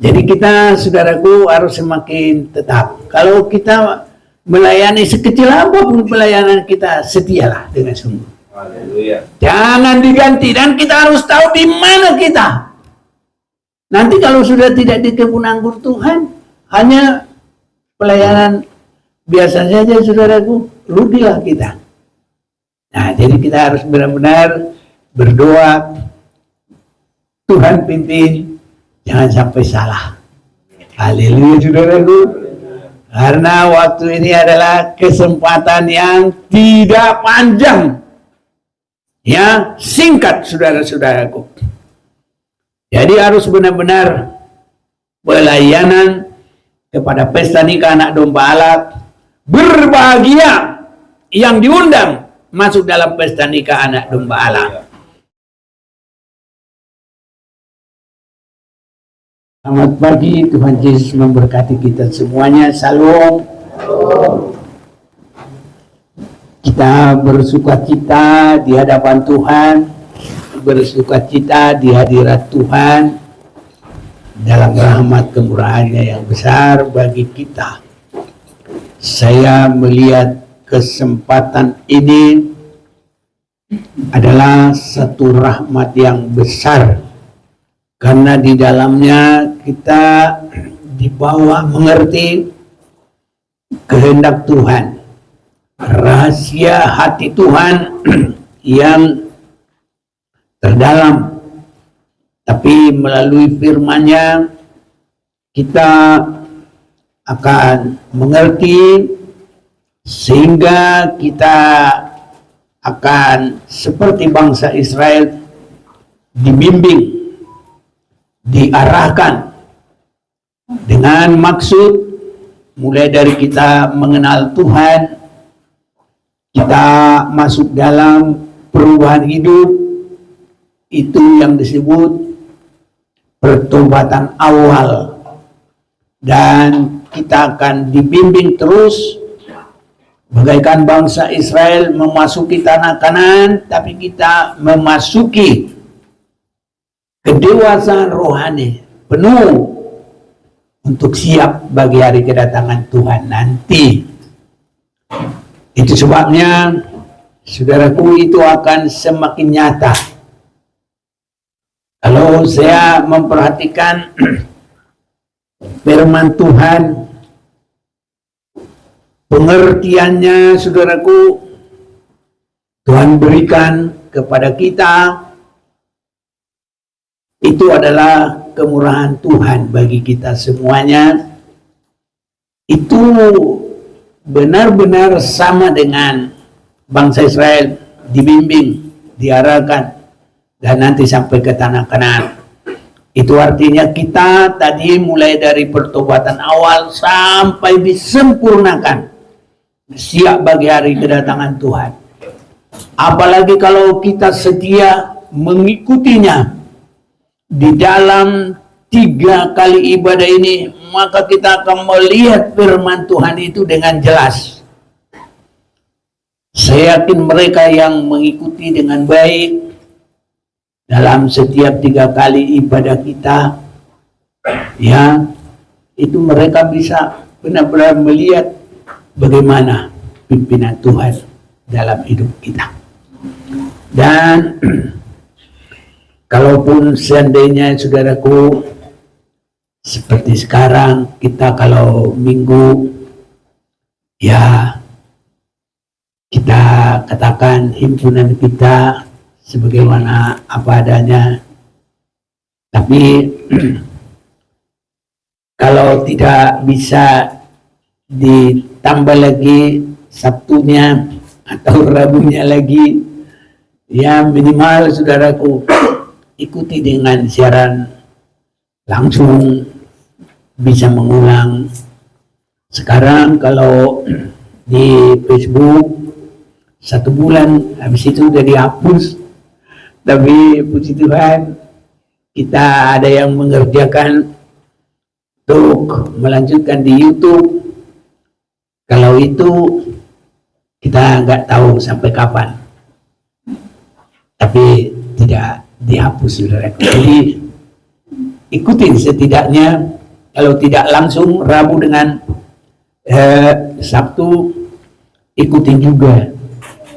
Jadi kita, saudaraku, harus semakin tetap. Kalau kita melayani sekecil apapun pelayanan kita, setialah dengan sungguh. Haleluya. Jangan diganti, dan kita harus tahu di mana kita. Nanti kalau sudah tidak di kebun anggur Tuhan, hanya pelayanan biasa saja, saudaraku, rugilah kita. Nah, jadi kita harus benar-benar berdoa, Tuhan pimpin, jangan sampai salah. Haleluya, saudaraku. Karena waktu ini adalah kesempatan yang tidak panjang, ya, singkat, saudara-saudaraku. Jadi harus benar-benar pelayanan kepada pesta nikah anak domba Allah. Berbahagia yang diundang masuk dalam pesta nikah anak domba Allah. Selamat pagi, Tuhan Yesus memberkati kita semuanya. Salam. Kita bersukacita di hadapan Tuhan, bersukacita di hadirat Tuhan dalam rahmat kemurahannya yang besar bagi kita. Saya melihat kesempatan ini adalah satu rahmat yang besar, karena di dalamnya kita dibawa mengerti kehendak Tuhan, rahasia hati Tuhan yang terdalam. Tapi melalui firman-Nya kita akan mengerti, sehingga kita akan seperti bangsa Israel, dibimbing, diarahkan dengan maksud mulai dari kita mengenal Tuhan, kita masuk dalam perubahan hidup, itu yang disebut pertobatan awal, dan kita akan dibimbing terus bagaikan bangsa Israel memasuki tanah Kanaan, tapi kita memasuki kedewasaan rohani penuh untuk siap bagi hari kedatangan Tuhan nanti. Itu sebabnya, saudaraku, itu akan semakin nyata kalau saya memperhatikan firman Tuhan, pengertiannya, saudaraku, Tuhan berikan kepada kita. Itu adalah kemurahan Tuhan bagi kita semuanya. Itu benar-benar sama dengan bangsa Israel, dibimbing, diarahkan, dan nanti sampai ke tanah Kanaan. Itu artinya kita tadi mulai dari pertobatan awal sampai disempurnakan, siap bagi hari kedatangan Tuhan. Apalagi kalau kita setia mengikutinya di dalam 3 kali ibadah ini, maka kita akan melihat firman Tuhan itu dengan jelas. Saya yakin mereka yang mengikuti dengan baik dalam setiap 3 kali ibadah kita, ya, itu mereka bisa benar-benar melihat bagaimana pimpinan Tuhan dalam hidup kita. Dan kalaupun seandainya, saudaraku, seperti sekarang kita kalau minggu, ya, kita katakan himpunan kita sebagaimana apa adanya. Tapi kalau tidak bisa ditambah lagi Sabtunya atau Rabunya lagi, ya minimal, saudaraku, ikuti dengan siaran langsung, bisa mengulang. Sekarang kalau di Facebook 1 bulan, habis itu udah dihapus. Tapi puji Tuhan, kita ada yang mengerjakan untuk melanjutkan di YouTube. Kalau itu kita nggak tahu sampai kapan, tapi tidak dihapus, saudara. Jadi ikutin setidaknya, kalau tidak langsung Rabu dengan Sabtu, ikutin juga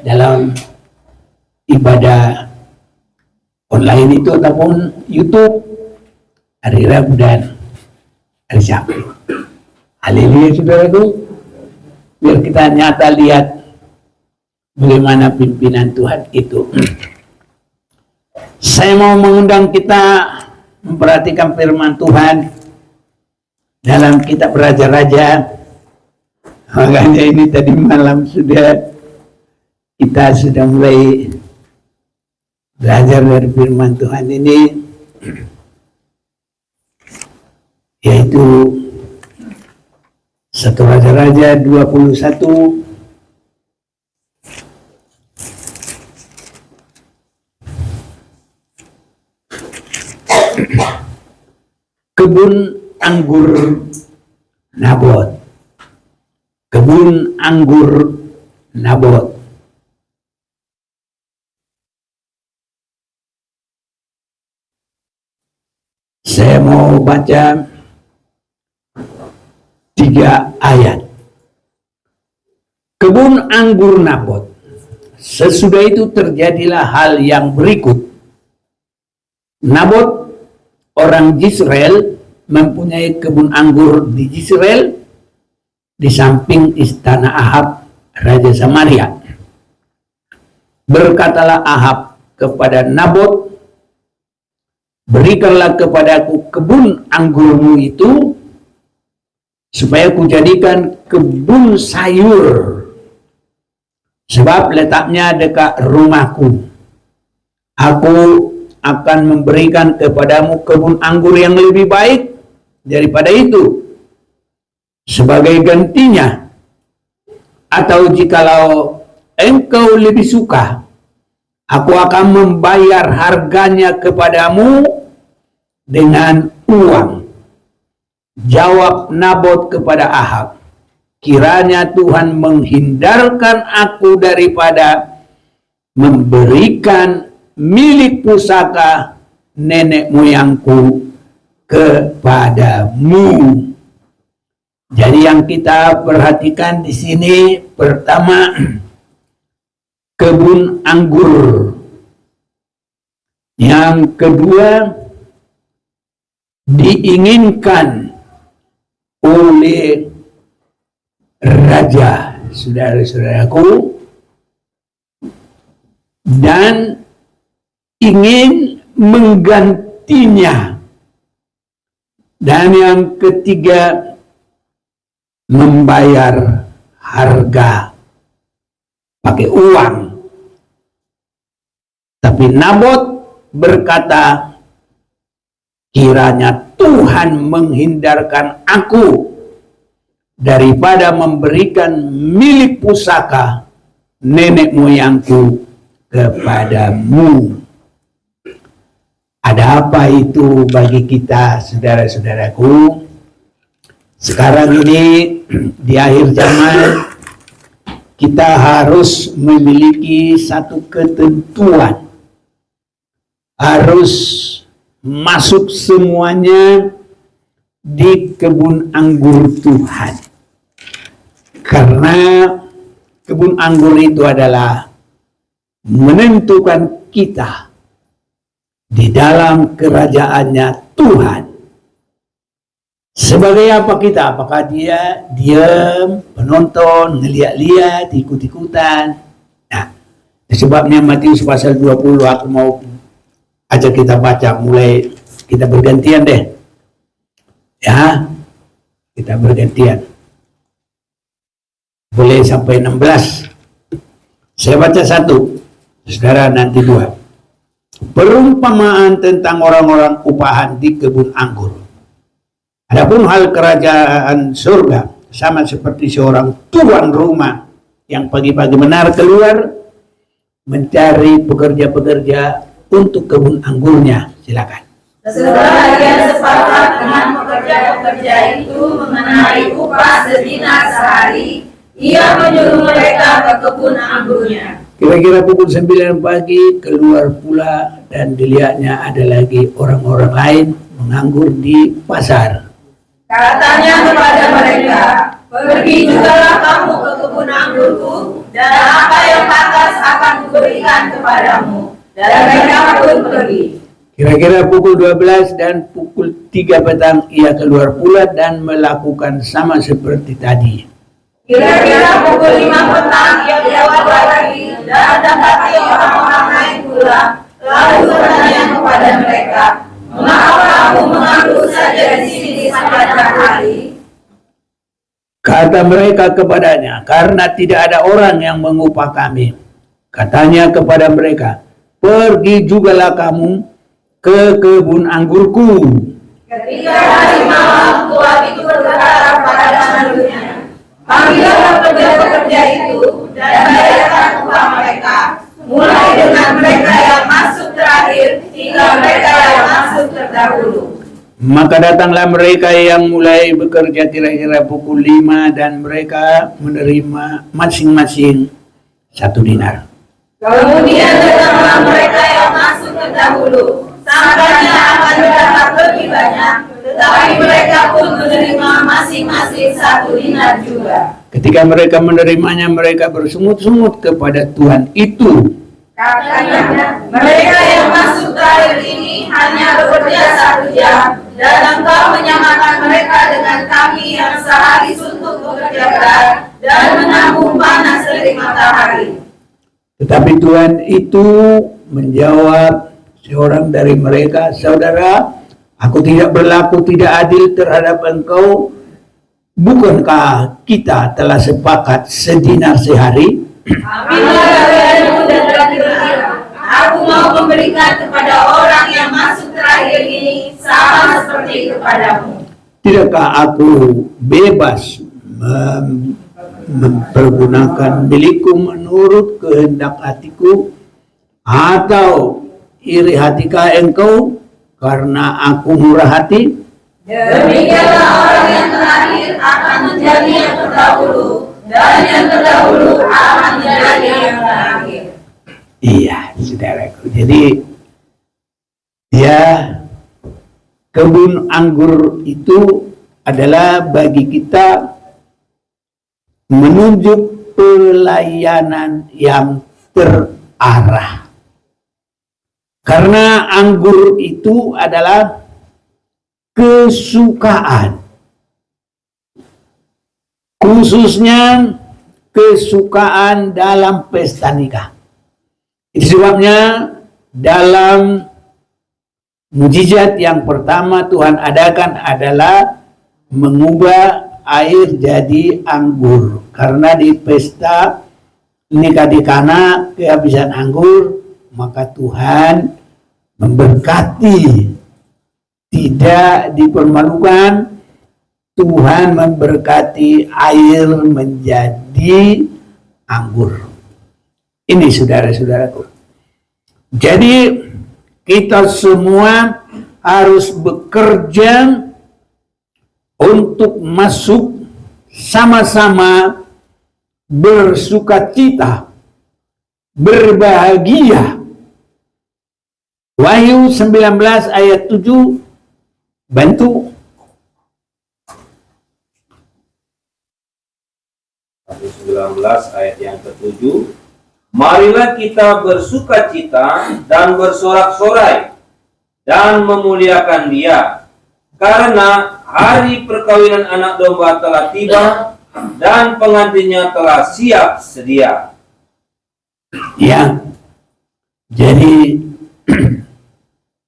dalam ibadah online itu ataupun YouTube hari Rabu dan hari Sabtu. Haleluya saudaraku, biar kita nyata lihat bagaimana pimpinan Tuhan itu. Saya mau mengundang kita memperhatikan firman Tuhan dalam kitab Raja-Raja. Makanya ini tadi malam kita sudah mulai belajar dari firman Tuhan ini, yaitu 1 Raja-Raja 21 kebun anggur Nabot. Kebun anggur Nabot. Saya mau baca 3 ayat. Kebun anggur Nabot. Sesudah itu terjadilah hal yang berikut. Nabot, orang Jezreel, mempunyai kebun anggur di Jezreel di samping istana Ahab, Raja Samaria. Berkatalah Ahab kepada Nabot, berikanlah kepadaku kebun anggurmu itu, supaya kujadikan kebun sayur, sebab letaknya dekat rumahku. Aku akan memberikan kepadamu kebun anggur yang lebih baik daripada itu sebagai gantinya. Atau jikalau engkau lebih suka, aku akan membayar harganya kepadamu dengan uang. Jawab Nabot kepada Ahab, kiranya Tuhan menghindarkan aku daripada memberikan milik pusaka nenek moyangku kepadamu. Jadi yang kita perhatikan di sini, pertama, kebun anggur. Yang kedua, diinginkan oleh raja, saudara-saudaraku, dan ingin menggantinya. Dan yang ketiga, membayar harga pakai uang. Tapi Nabot berkata, kiranya Tuhan menghindarkan aku daripada memberikan milik pusaka nenek moyangku kepadamu. Ada apa itu bagi kita, saudara-saudaraku? Sekarang ini di akhir zaman, kita harus memiliki satu ketentuan. Harus masuk semuanya di kebun anggur Tuhan. Karena kebun anggur itu adalah menentukan kita di dalam kerajaannya Tuhan. Sebagai apa kita? Apakah dia diam, penonton, ngeliat-liat, ikut-ikutan? Nah, sebabnya Matius pasal 20 aku mau ajak kita baca, mulai kita bergantian deh. Ya, kita bergantian. Boleh sampai 16. Saya baca 1, saudara nanti 2. Perumpamaan tentang orang-orang upahan di kebun anggur. Adapun hal kerajaan surga sama seperti seorang tuan rumah yang pagi-pagi menar keluar mencari pekerja-pekerja untuk kebun anggurnya. Silakan. Setelah ia sepakat dengan pekerja-pekerja itu mengenai upah sedinar sehari, ia menyuruh mereka ke kebun anggurnya. Kira-kira pukul 9 pagi keluar pula, dan dilihatnya ada lagi orang-orang lain menganggur di pasar. Katanya kepada mereka, pergi jugalah kamu ke kebun anggurku, dan apa yang pantas akan kuberikan kepadamu. Dan mereka pun pergi. Kira-kira pukul 12 dan pukul 3 petang ia keluar pula dan melakukan sama seperti tadi. Kira-kira pukul 5 petang ia keluar lagi, dan dapati orang-orang lain pula. Lalu bertanya kepada mereka, mengapa kamu menganggur saja di sini di sepanjang hari? Kata mereka kepadanya, karena tidak ada orang yang mengupah kami. Katanya kepada mereka, pergi jugalah kamu ke kebun anggurku. Ketika hari malam tuan itu berkata pada mandunya, panggillah pekerja-pekerja itu dan bayarkan upah mereka, mulai dengan mereka yang masuk terakhir hingga mereka yang masuk terdahulu. Maka datanglah mereka yang mulai bekerja kira-kira pukul 5 dan mereka menerima masing-masing 1 dinar. Kemudian datanglah mereka yang masuk terdahulu, sangkanya akan mendapat lebih banyak, tetapi mereka pun menerima masing-masing 1 dinar juga. Ketika mereka menerimanya, mereka bersungut-sungut kepada Tuhan itu. Katanya, mereka yang masuk terakhir ini hanya bekerja 1 jam, dan engkau menyamakan mereka dengan kami yang sehari suntuk bekerja berat dan menanggung panas terik matahari. Tetapi Tuhan itu menjawab seorang dari mereka, saudara, aku tidak berlaku tidak adil terhadap engkau. Bukankah kita telah sepakat sedinar sehari? Apabila kalian dan berkira, aku mau memberikan kepada orang yang masuk terakhir ini sama seperti kepadamu. Tidakkah aku bebas mempergunakan milikku menurut kehendak hatiku? Atau iri hatikah engkau karena aku murah hati? Demikianlah orang yang terakhir akan menjadi yang terdahulu, dan yang terdahulu akan menjadi yang terakhir. Iya, saudaraku. Jadi, ya, kebun anggur itu adalah bagi kita menunjuk pelayanan yang terarah. Karena anggur itu adalah kesukaan. Khususnya kesukaan dalam pesta nikah. Itu sebabnya dalam mujizat yang pertama Tuhan adakan adalah mengubah air jadi anggur. Karena di pesta nikah di Kana kehabisan anggur, maka Tuhan memberkati, tidak dipermalukan. Tuhan memberkati air menjadi anggur. Ini saudara-saudaraku. Jadi kita semua harus bekerja untuk masuk sama-sama bersukacita, berbahagia. Wahyu 19 ayat 7 bantu. 19 ayat yang ke-7, marilah kita bersukacita dan bersorak-sorai dan memuliakan Dia, karena hari perkawinan anak domba telah tiba dan pengantinnya telah siap sedia. Ya, jadi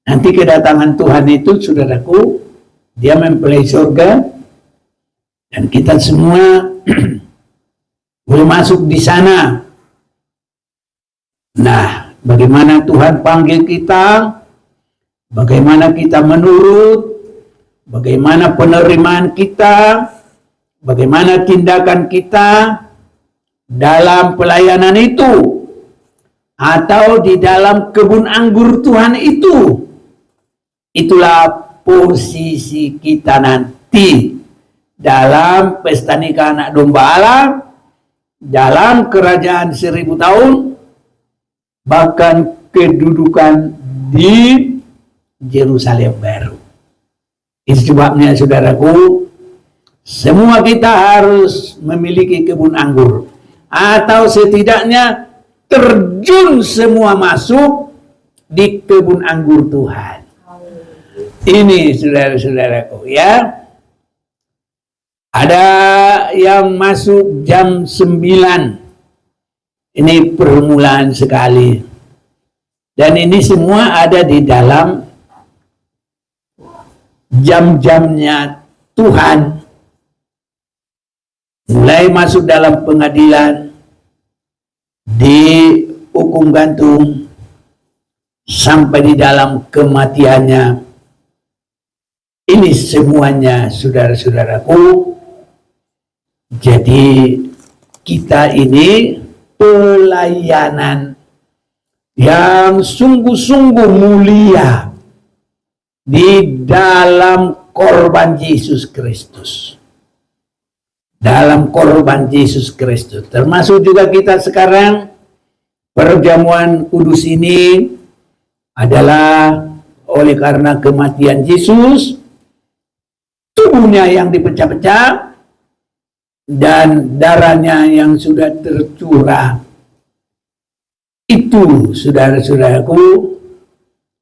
nanti kedatangan Tuhan itu, saudaraku, Dia mempelai surga dan kita semua boleh masuk di sana. Nah, bagaimana Tuhan panggil kita, bagaimana kita menurut, bagaimana penerimaan kita, bagaimana tindakan kita dalam pelayanan itu, atau di dalam kebun anggur Tuhan itu. Itulah posisi kita nanti dalam pesta nikah anak domba Allah, dalam kerajaan 1000 tahun, bahkan kedudukan di Yerusalem baru. Itu sebabnya saudaraku, semua kita harus memiliki kebun anggur. Atau setidaknya terjun semua masuk di kebun anggur Tuhan. Ini saudara-saudaraku ya. Ada yang masuk jam 9. Ini permulaan sekali. Dan ini semua ada di dalam jam-jamnya Tuhan. Mulai masuk dalam pengadilan, dihukum gantung, sampai di dalam kematiannya. Ini semuanya saudara-saudaraku. Jadi kita ini pelayanan yang sungguh-sungguh mulia di dalam korban Yesus Kristus. Dalam korban Yesus Kristus. Termasuk juga kita sekarang, perjamuan kudus ini adalah oleh karena kematian Yesus, tubuhnya yang dipecah-pecah, dan darahnya yang sudah tercurah. Itu saudara-saudaraku,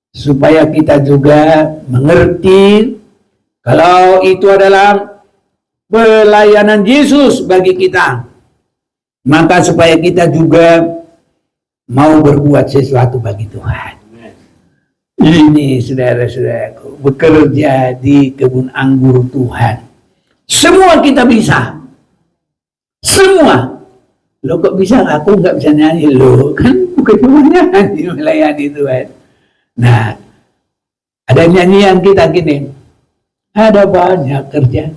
supaya kita juga mengerti kalau itu adalah pelayanan Yesus bagi kita, maka supaya kita juga mau berbuat sesuatu bagi Tuhan. Ini saudara-saudaraku, bekerja di kebun anggur Tuhan. Semua kita bisa. Semua. Lo kok bisa? Aku nggak bisa nyanyi. Lo kan bukan cuma nyanyi, melayani Tuhan. Nah, ada nyanyian kita gini. Ada banyak kerja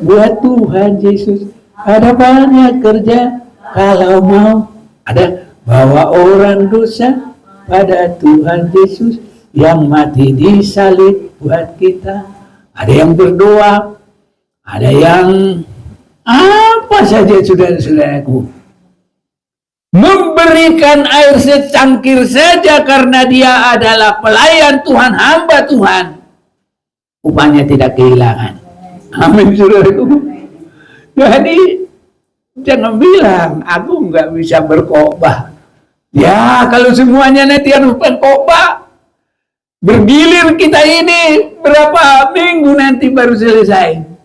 buat Tuhan Yesus. Ada banyak kerja kalau mau. Ada bawa orang dosa pada Tuhan Yesus yang mati di salib buat kita. Ada yang berdoa. Ada yang apa saja saudara-saudaraku, memberikan air secangkir saja karena dia adalah pelayan Tuhan, hamba Tuhan, upahnya tidak kehilangan. Amin saudaraku. Jadi jangan bilang aku nggak bisa berkhotbah. Ya kalau semuanya nanti harus berkhotbah, bergilir kita ini berapa minggu nanti baru selesai.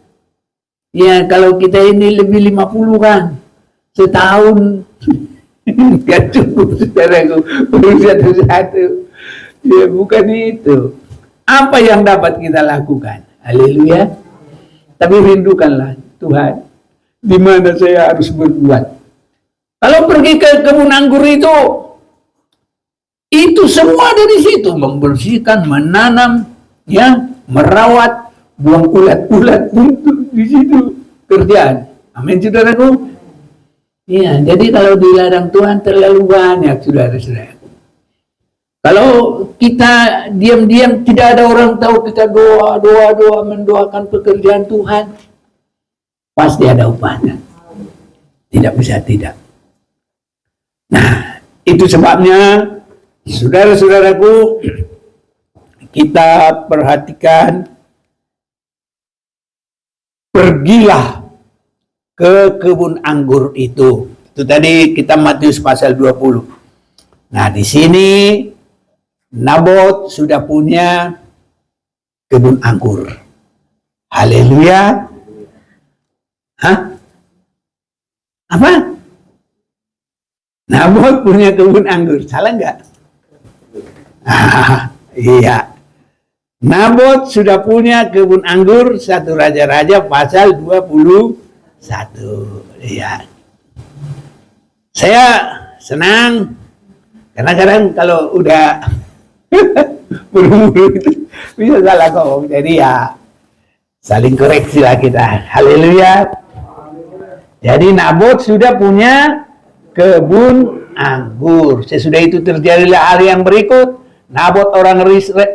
Ya kalau kita ini lebih 50 kan, setahun gak cukup saudaraku, baru satu-satu. Ya bukan itu. Apa yang dapat kita lakukan? Haleluya. Tapi rindukanlah Tuhan, di mana saya harus berbuat. Kalau pergi ke kebun anggur itu semua dari situ, membersihkan, menanam, ya, merawat, buang ulat-ulat untuk di situ kerjaan. Amin saudaraku. Iya, jadi kalau di ladang Tuhan terlalu banyak saudara-saudaraku. Kalau kita diam-diam tidak ada orang tahu kita doa mendoakan pekerjaan Tuhan, pasti ada upahnya. Tidak bisa tidak. Nah, itu sebabnya saudara-saudaraku, kita perhatikan, pergilah ke kebun anggur itu. Itu tadi kita Matius pasal 20. Nah, di sini Nabot sudah punya kebun anggur. Haleluya. Hah? Apa? Nabot punya kebun anggur. Salah nggak? Iya. Nabot sudah punya kebun anggur, 1 Raja-Raja pasal 21. Iya. Saya senang karena kadang kalau udah buru-buru itu bisa salah ngomong. Jadi ya saling koreksi lah kita. Haleluya. Jadi Nabot sudah punya kebun anggur. Sesudah itu terjadilah hal yang berikut. Nabot orang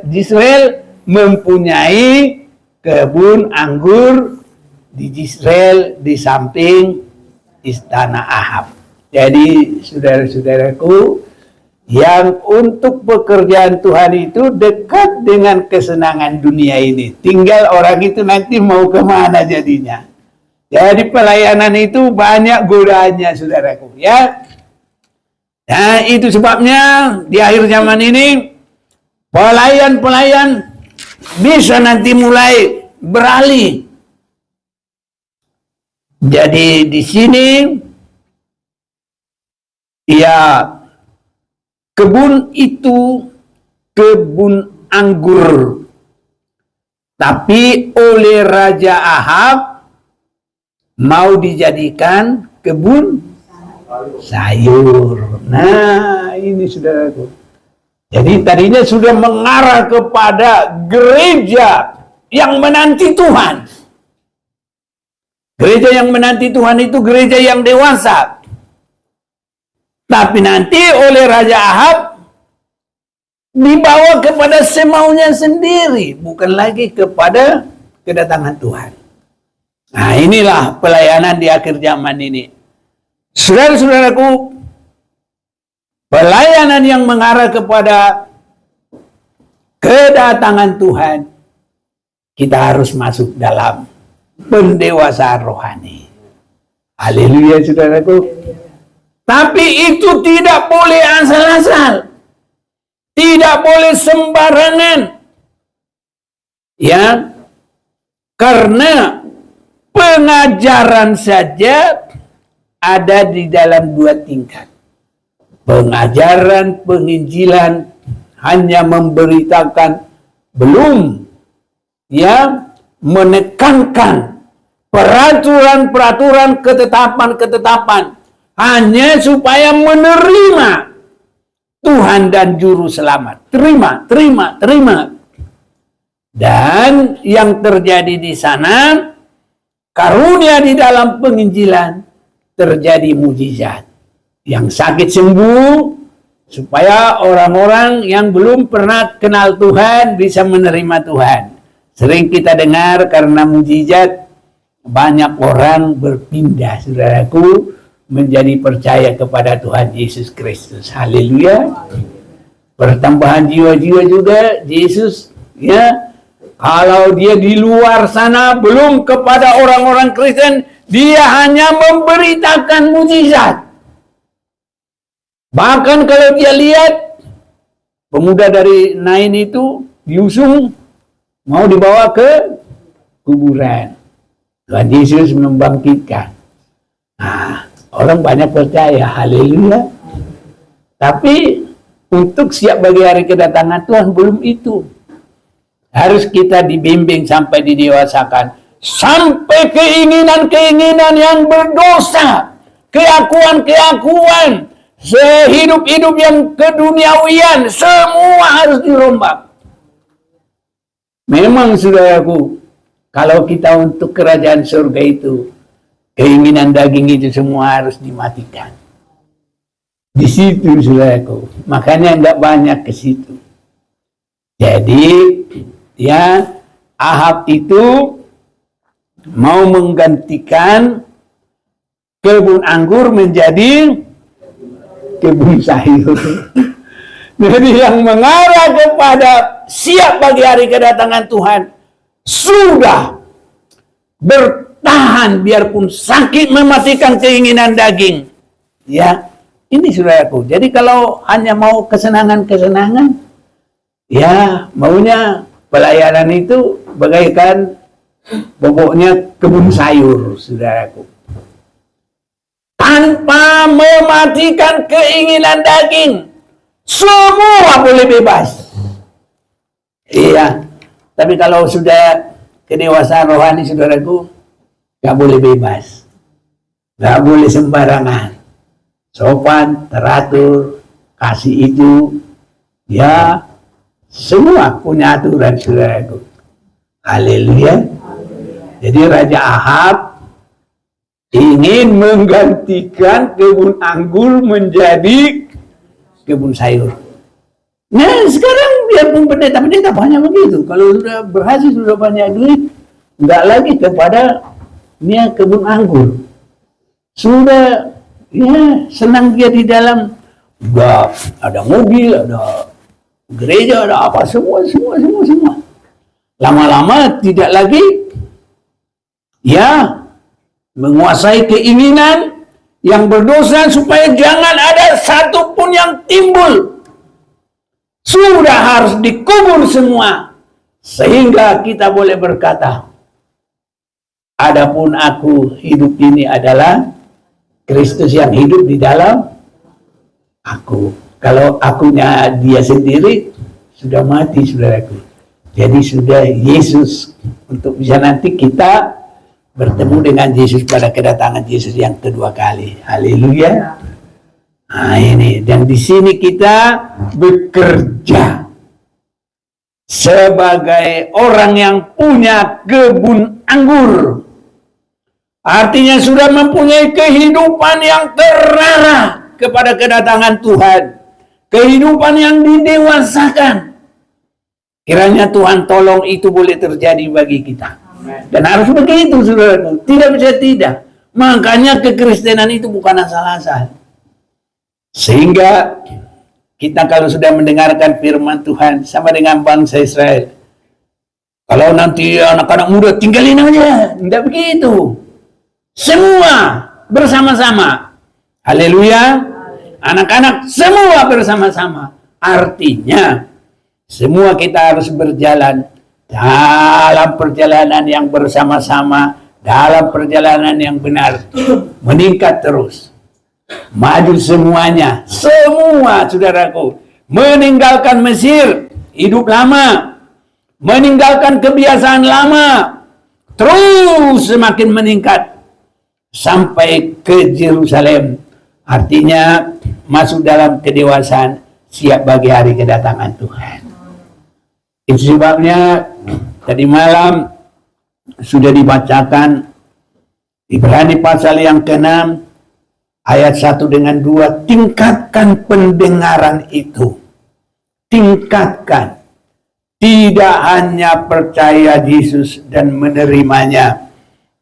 Israel mempunyai kebun anggur di Israel di samping istana Ahab. Jadi saudara-saudaraku, yang untuk pekerjaan Tuhan itu dekat dengan kesenangan dunia ini. Tinggal orang itu nanti mau kemana jadinya. Jadi pelayanan itu banyak godaannya, saudaraku, ya. Nah, itu sebabnya di akhir zaman ini pelayan-pelayan bisa nanti mulai beralih. Jadi di sini ya, kebun itu kebun anggur, tapi oleh Raja Ahab mau dijadikan kebun sayur. Nah, ini saudaraku. Jadi tadinya sudah mengarah kepada gereja yang menanti Tuhan. Gereja yang menanti Tuhan itu gereja yang dewasa. Tapi nanti oleh Raja Ahab dibawa kepada semaunya sendiri, bukan lagi kepada kedatangan Tuhan. Nah, inilah pelayanan di akhir zaman ini. Saudara-saudaraku, pelayanan yang mengarah kepada kedatangan Tuhan, kita harus masuk dalam pendewasaan rohani. Haleluya, saudaraku. Tapi itu tidak boleh asal-asal. Tidak boleh sembarangan. Ya, karena pengajaran saja ada di dalam dua tingkat. Pengajaran penginjilan hanya memberitakan, belum ya menekankan peraturan-peraturan, ketetapan-ketetapan, hanya supaya menerima Tuhan dan Juru Selamat. Terima, terima, terima. Dan yang terjadi di sana, karunia di dalam penginjilan, terjadi mujizat. Yang sakit sembuh, supaya orang-orang yang belum pernah kenal Tuhan bisa menerima Tuhan. Sering kita dengar karena mujizat, banyak orang berpindah, saudaraku, menjadi percaya kepada Tuhan Yesus Kristus. Haleluya. Pertambahan jiwa-jiwa juga Yesus, ya. Kalau dia di luar sana belum kepada orang-orang Kristen, dia hanya memberitakan mujizat. Bahkan kalau dia lihat pemuda dari Nain itu diusung, mau dibawa ke kuburan, Tuhan Yesus membangkitkan. Nah, orang banyak percaya, haleluya. Tapi untuk siap bagi hari kedatangan Tuhan belum itu. Harus kita dibimbing sampai didewasakan. Sampai keinginan-keinginan yang berdosa, keakuan-keakuan, sehidup-hidup yang keduniawian, semua harus dirombak. Memang saudaraku, kalau kita untuk kerajaan surga itu, keinginan daging itu semua harus dimatikan. Di situ saudaraku, makanya enggak banyak ke situ. Jadi ya, Ahab itu mau menggantikan kebun anggur menjadi kebun sayur. Jadi yang mengarah kepada siap bagi hari kedatangan Tuhan sudah bertahan biarpun sakit, mematikan keinginan daging. Ya, ini saudaraku. Jadi kalau hanya mau kesenangan-kesenangan, ya maunya pelayanan itu bagaikan pokoknya kebun sayur, saudaraku. Tanpa mematikan keinginan daging, semua boleh bebas. Iya, tapi kalau sudah kedewasaan rohani, saudaraku, gak boleh bebas, gak boleh sembarangan. Sopan, teratur, kasih itu, ya semua punya aturan, saudaraku. Haleluya. Jadi Raja Ahab ingin menggantikan kebun anggur menjadi kebun sayur. Nah, sekarang biarpun pendeta-pendeta banyak begitu. Kalau sudah berhasil, sudah banyak duit, nggak lagi kepada kebun anggur. Sudah ya senang dia di dalam Juga ada mobil, ada gereja, ada apa, semua. Lama-lama tidak lagi ya menguasai keinginan yang berdosa supaya jangan ada satupun yang timbul. Sudah harus dikubur semua. Sehingga kita boleh berkata, adapun aku hidup ini adalah Kristus yang hidup di dalam aku. Kalau akunya dia sendiri sudah mati, saudaraku. Jadi sudah Yesus, untuk bisa nanti kita bertemu dengan Yesus pada kedatangan Yesus yang kedua kali. Haleluya. Nah ini, dan di sini kita bekerja sebagai orang yang punya kebun anggur. Artinya sudah mempunyai kehidupan yang terarah kepada kedatangan Tuhan. Kehidupan yang didewasakan. Kiranya Tuhan tolong itu boleh terjadi bagi kita. Dan harus begitu, saudara. Tidak bisa tidak. Makanya kekristenan itu bukan asal-asal. Sehingga kita kalau sudah mendengarkan firman Tuhan sama dengan bangsa Israel. Kalau nanti anak-anak muda tinggalin aja. Tidak begitu. Semua bersama-sama. Haleluya. Anak-anak semua bersama-sama. Artinya semua kita harus berjalan dalam perjalanan yang bersama-sama, dalam perjalanan yang benar, meningkat terus, maju semuanya, semua saudaraku, meninggalkan Mesir, hidup lama, meninggalkan kebiasaan lama, terus semakin meningkat sampai ke Yerusalem, artinya masuk dalam kedewasaan, siap bagi hari kedatangan Tuhan. Itu sebabnya tadi malam sudah dibacakan Ibrani pasal yang ke-6 ayat 1 dengan 2, tingkatkan pendengaran itu. Tingkatkan. Tidak hanya percaya Yesus dan menerimanya,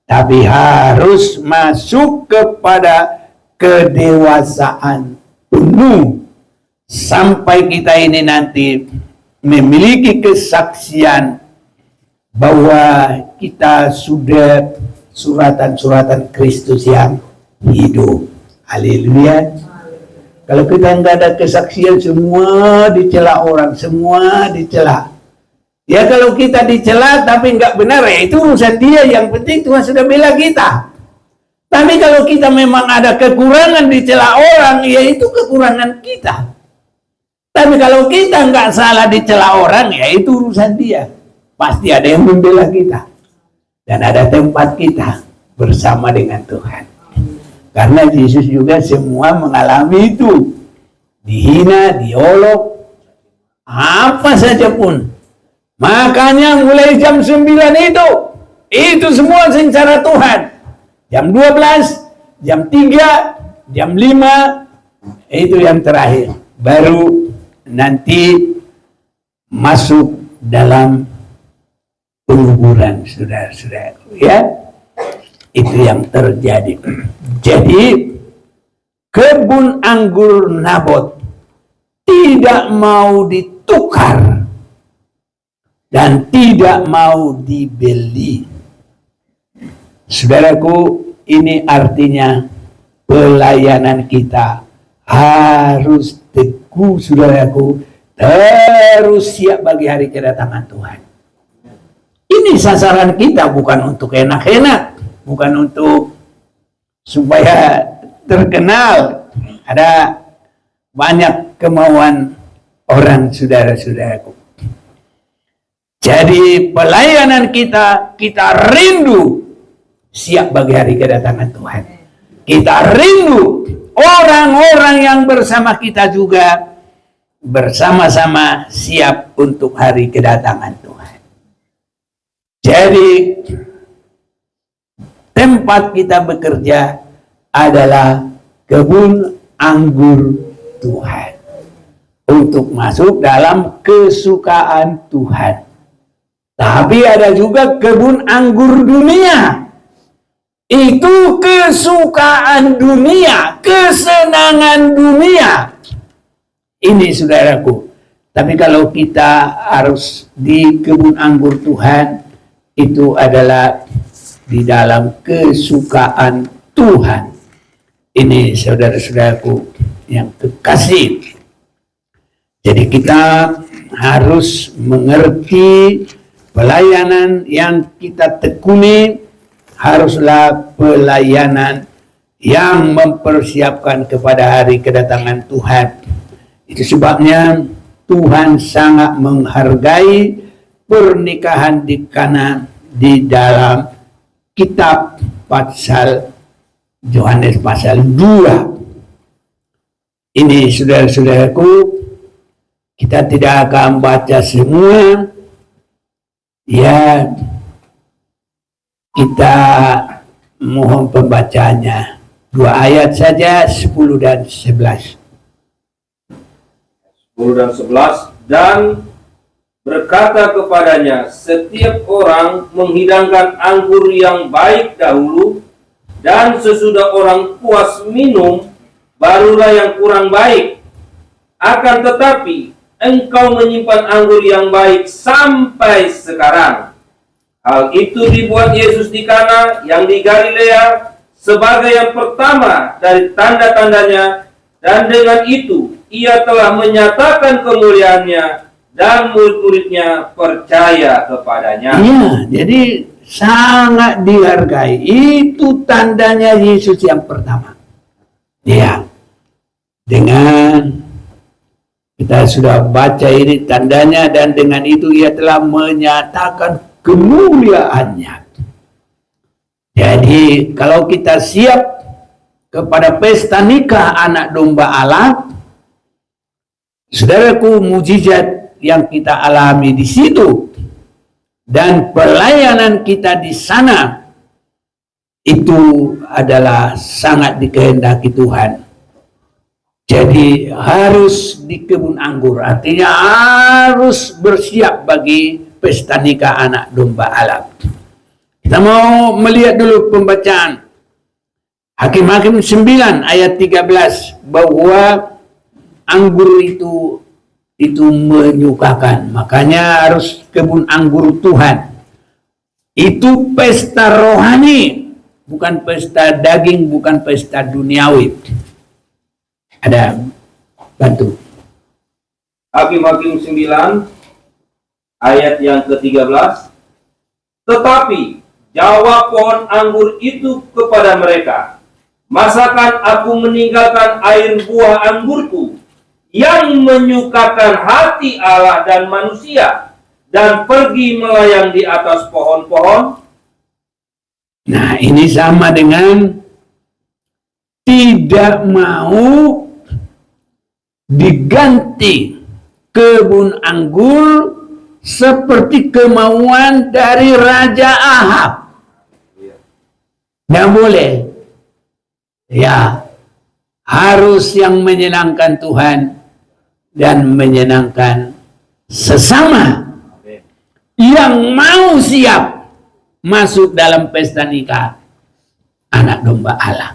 tapi harus masuk kepada kedewasaan penuh sampai kita ini nanti memiliki kesaksian bahwa kita sudah suratan-suratan Kristus yang hidup. Haleluya. Kalau kita nggak ada kesaksian, semua dicela orang, semua dicela. Ya kalau kita dicela tapi nggak benar, ya itu urusan dia. Yang penting Tuhan sudah bela kita. Tapi kalau kita memang ada kekurangan dicela orang, ya itu kekurangan kita. Tapi kalau kita nggak salah dicela orang, ya itu urusan dia. Pasti ada yang membela kita. Dan ada tempat kita bersama dengan Tuhan. Karena Yesus juga semua mengalami itu. Dihina, diolok, apa saja pun. Makanya mulai jam 9 itu semua secara Tuhan. Jam 12, jam 3, jam 5, itu yang terakhir. Baru nanti masuk dalam penguburan, saudara-saudara, ya. Itu yang terjadi. Jadi kebun anggur Nabot tidak mau ditukar dan tidak mau dibeli. Saudaraku, ini artinya pelayanan kita harus teguh, saudaraku, terus siap bagi hari kedatangan Tuhan. Ini sasaran kita bukan untuk enak-enak, bukan untuk supaya terkenal. Ada banyak kemauan orang, saudara-saudaraku. Jadi pelayanan kita rindu siap bagi hari kedatangan Tuhan. Kita rindu orang-orang yang bersama kita juga bersama-sama siap untuk hari kedatangan Tuhan. Jadi tempat kita bekerja adalah kebun anggur Tuhan. Untuk masuk dalam kesukaan Tuhan. Tapi ada juga kebun anggur dunia. Itu kesukaan dunia, kesenangan dunia. Ini saudaraku. Tapi kalau kita harus di kebun anggur Tuhan, itu adalah di dalam kesukaan Tuhan. Ini saudara-saudaraku yang kekasih. Jadi kita harus mengerti pelayanan yang kita tekuni haruslah pelayanan yang mempersiapkan kepada hari kedatangan Tuhan. Itu sebabnya Tuhan sangat menghargai pernikahan di Kana di dalam kitab pasal Yohanes pasal 2. Ini saudara-saudaraku, kita tidak akan baca semua. Ya, kita mohon pembacanya. 2 ayat saja, 10 dan 11. 10 dan 11, dan berkata kepadanya, setiap orang menghidangkan anggur yang baik dahulu, dan sesudah orang puas minum, barulah yang kurang baik. Akan tetapi, engkau menyimpan anggur yang baik sampai sekarang. Hal itu dibuat Yesus di Kana yang di Galilea sebagai yang pertama dari tanda-tandanya, dan dengan itu ia telah menyatakan kemuliaannya dan murid-muridnya percaya kepadanya. Iya, jadi sangat dihargai. Itu tandanya Yesus yang pertama. Ya, dengan kita sudah baca ini tandanya, dan dengan itu ia telah menyatakan kemuliaannya. Jadi kalau kita siap kepada pesta nikah anak domba Allah, saudaraku, mujizat yang kita alami di situ dan pelayanan kita di sana itu adalah sangat dikehendaki Tuhan. Jadi harus di kebun anggur, artinya harus bersiap bagi pesta nikah anak domba Allah. Kita mau melihat dulu pembacaan Hakim-Hakim 9 ayat 13, bahwa anggur itu menyukakan. Makanya harus kebun anggur Tuhan. Itu pesta rohani, bukan pesta daging, bukan pesta duniawi. Ada bantu. Hakim-Hakim 9 ayat yang ke-13, tetapi jawab pohon anggur itu kepada mereka, masakan aku meninggalkan air buah anggurku yang menyukakan hati Allah dan manusia, dan pergi melayang di atas pohon-pohon? Nah, ini sama dengan tidak mau diganti kebun anggur seperti kemauan dari Raja Ahab. Nggak boleh. Ya, harus yang menyenangkan Tuhan dan menyenangkan sesama yang mau siap masuk dalam pesta nikah anak domba Allah.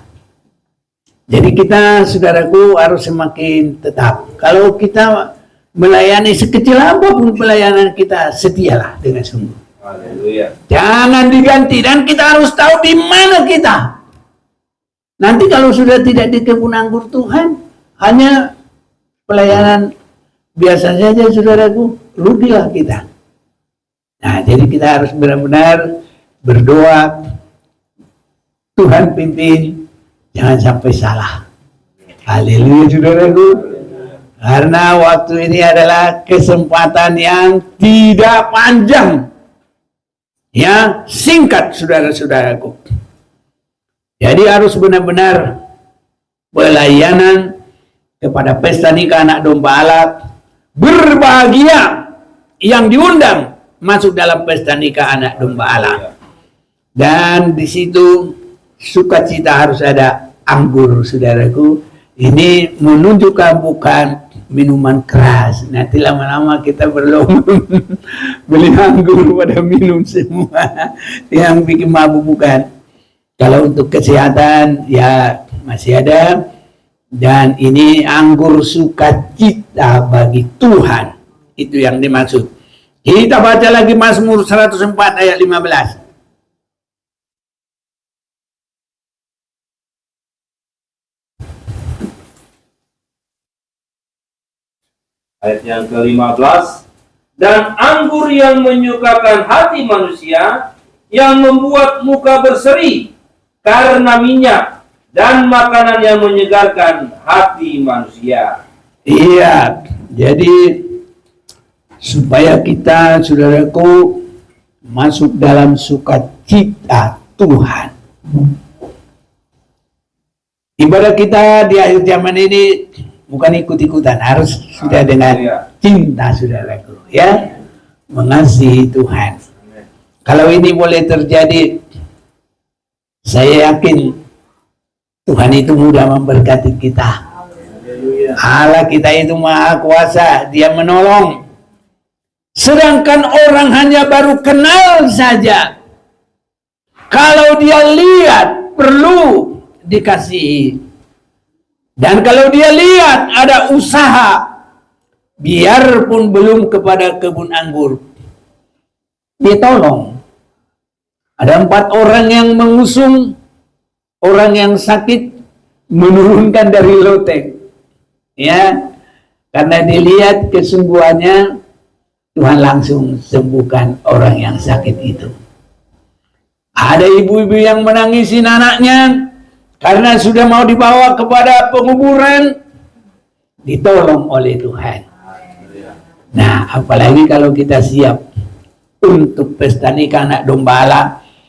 Jadi kita, saudaraku, harus semakin tetap. Kalau kita melayani sekecil apapun pelayanan kita, setialah dengan sungguh. Haleluya. Jangan diganti, dan kita harus tahu di mana kita. Nanti kalau sudah tidak di kebun anggur Tuhan, hanya pelayanan biasa saja, saudaraku, rugilah kita. Nah, jadi kita harus benar-benar berdoa, Tuhan pimpin, jangan sampai salah. Haleluya, saudaraku. Karena waktu ini adalah kesempatan yang tidak panjang, ya, singkat, saudara-saudaraku. Jadi harus benar-benar pelayanan kepada pesta nikah anak domba Allah. Berbahagia yang diundang masuk dalam pesta nikah anak domba Allah. Dan di situ sukacita harus ada anggur, saudaraku. Ini menunjukkan bukan minuman keras. Nanti lama-lama kita berlomba beli anggur pada minum semua, yang bikin mabuk bukan. Kalau untuk kesehatan ya masih ada. Dan ini anggur sukacita. kita bagi Tuhan. Itu yang dimaksud. Kita baca lagi Mazmur 104 ayat 15. Ayat yang ke-15. Dan anggur yang menyukakan hati manusia, yang membuat muka berseri karena minyak, dan makanan yang menyegarkan hati manusia. Iya, jadi supaya kita, saudaraku, masuk dalam sukacita Tuhan. Ibadah kita di akhir zaman ini bukan ikut-ikutan, harus sudah dengan cinta, saudaraku, ya, mengasihi Tuhan. Kalau ini boleh terjadi, saya yakin Tuhan itu mudah memberkati kita. Allah kita itu maha kuasa, dia menolong. Sedangkan orang hanya baru kenal saja. Kalau dia lihat, perlu dikasihi. Dan kalau dia lihat ada usaha, biarpun belum kepada kebun anggur, dia tolong. Ada 4 orang yang mengusung orang yang sakit, menurunkan dari loteng. Ya, karena dilihat kesungguhannya, Tuhan langsung sembuhkan orang yang sakit itu. Ada ibu-ibu yang menangisi anaknya karena sudah mau dibawa kepada penguburan, ditolong oleh Tuhan. Nah, apalagi kalau kita siap untuk pesta nikah anak domba Allah,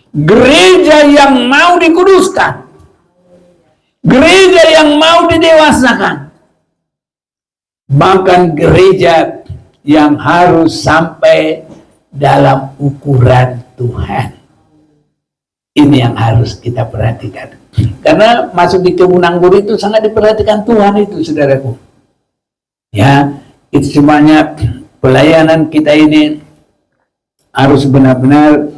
gereja yang mau dikuduskan, gereja yang mau didewasakan, bahkan gereja yang harus sampai dalam ukuran Tuhan. Ini yang harus kita perhatikan. Karena masuk di kebun anggur itu sangat diperhatikan Tuhan itu, saudaraku. Ya, itu semuanya pelayanan kita ini harus benar-benar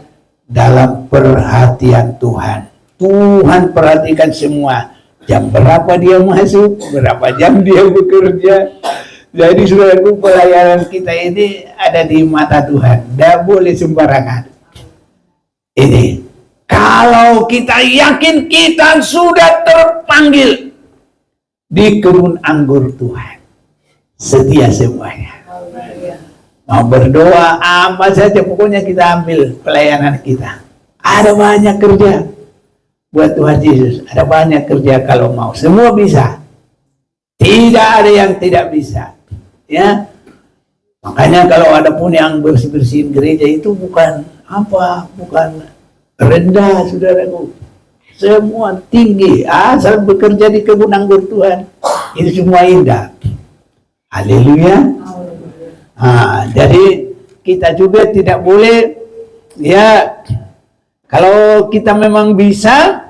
dalam perhatian Tuhan. Tuhan perhatikan semua. Jam berapa dia masuk, berapa jam dia bekerja. Jadi saudaraku, pelayanan kita ini ada di mata Tuhan. Tidak boleh sembarangan. Ini, kalau kita yakin kita sudah terpanggil di kebun anggur Tuhan, setia semuanya. Mau berdoa apa saja, pokoknya kita ambil pelayanan kita. Ada banyak kerja buat Tuhan Yesus. Ada banyak kerja kalau mau. Semua bisa. Tidak ada yang tidak bisa. Ya. Makanya kalau ada pun yang bersih-bersihin gereja itu bukan apa, bukan rendah, saudaraku. Semua tinggi. Asal bekerja di kebun anggur Tuhan, itu semua indah. Haleluya. Jadi kita juga tidak boleh, ya, kalau kita memang bisa,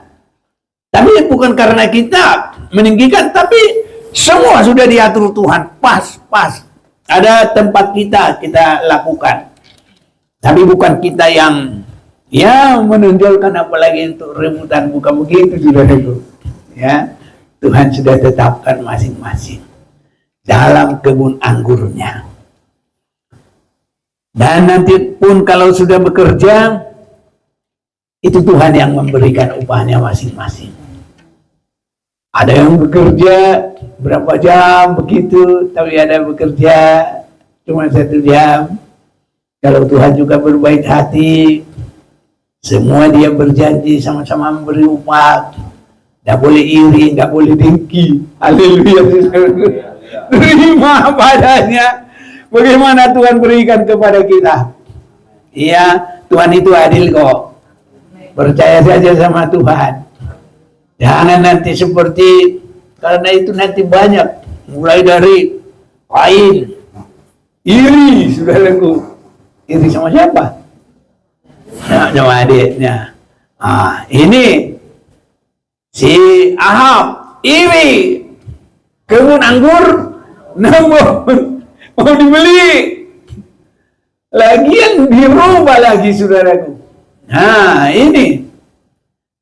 tapi bukan karena kita meninggikan, tapi semua sudah diatur Tuhan, pas. Ada tempat kita lakukan, tapi bukan kita yang, ya, menonjolkan, apalagi untuk rebutan, bukan begitu, saudaraku. Ya, Tuhan sudah tetapkan masing-masing dalam kebun anggurnya. Dan nanti pun kalau sudah bekerja, itu Tuhan yang memberikan upahnya masing-masing. Ada yang bekerja berapa jam begitu, tapi ada yang bekerja cuma 1 jam. Kalau Tuhan juga berbaik hati, semua dia berjanji sama-sama memberi upah. Tidak boleh iri, tidak boleh dengki. Haleluya. Terima padanya. Bagaimana Tuhan berikan kepada kita? Iya, Tuhan itu adil kok. Percaya saja sama Tuhan. Jangan nanti seperti, karena itu nanti banyak. Mulai dari Kain, iri, saudaraku. Iri sama siapa? Nah, sama adiknya. Ini si Ahab, iri. Kebun anggur, mau dibeli. Lagian dirubah lagi, saudaraku. Nah, ini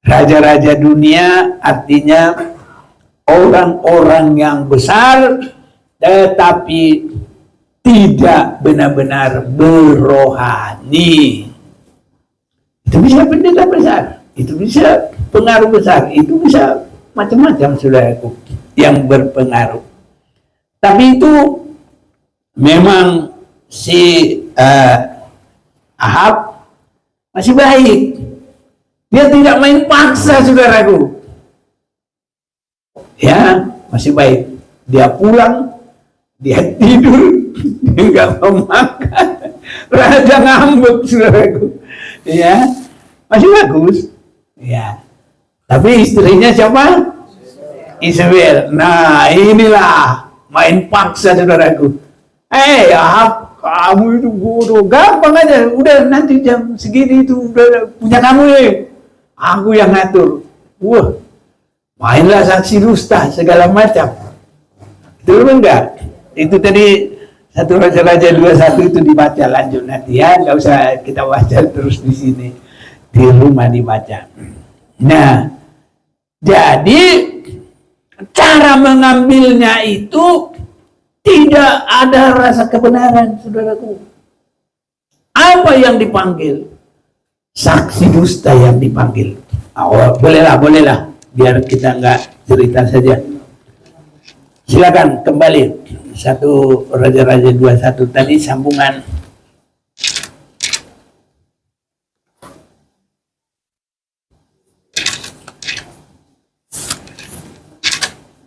raja-raja dunia, artinya orang-orang yang besar tetapi tidak benar-benar berohani. Itu bisa pendeta besar, itu bisa pengaruh besar, itu bisa macam-macam saudaraku yang berpengaruh. Tapi itu memang si Ahab masih baik. Dia tidak main paksa saudaraku. Ya, masih baik. Dia pulang, dia tidur, dia nggak mau makan. Raja ngambek saudaraku. Ya, masih bagus. Ya. Tapi istrinya siapa? Isabel. Nah, inilah main paksa saudaraku. Ahab, kamu itu bodoh. Gampang aja. Udah nanti jam segini itu udah punya kamu ya. Aku yang ngatur. Wah, mainlah saksi dusta segala macam. Betul enggak? Itu tadi 1 Raja-Raja 21 itu dibaca lanjut nanti ya. Nggak usah kita baca terus di sini. Di rumah dibaca. Nah, jadi cara mengambilnya itu tidak ada rasa kebenaran, saudaraku. Apa yang dipanggil? Saksi dusta yang dipanggil. Oh, bolehlah, biar kita nggak cerita saja. Silakan kembali 1 Raja-Raja 21 tadi sambungan.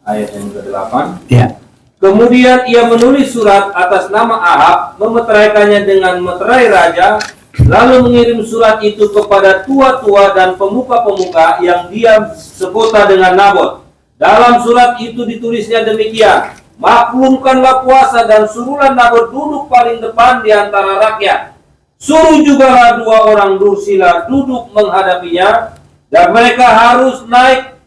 Ayat yang ke-8. Ya. Kemudian ia menulis surat atas nama Ahab, memeteraikannya dengan meterai raja, lalu mengirim surat itu kepada tua-tua dan pemuka-pemuka yang diam sekota dengan Nabot. Dalam surat itu ditulisnya demikian, maklumkanlah puasa dan suruhlah Nabot duduk paling depan di antara rakyat. Suruh jugalah 2 orang dursila duduk menghadapinya, dan mereka harus naik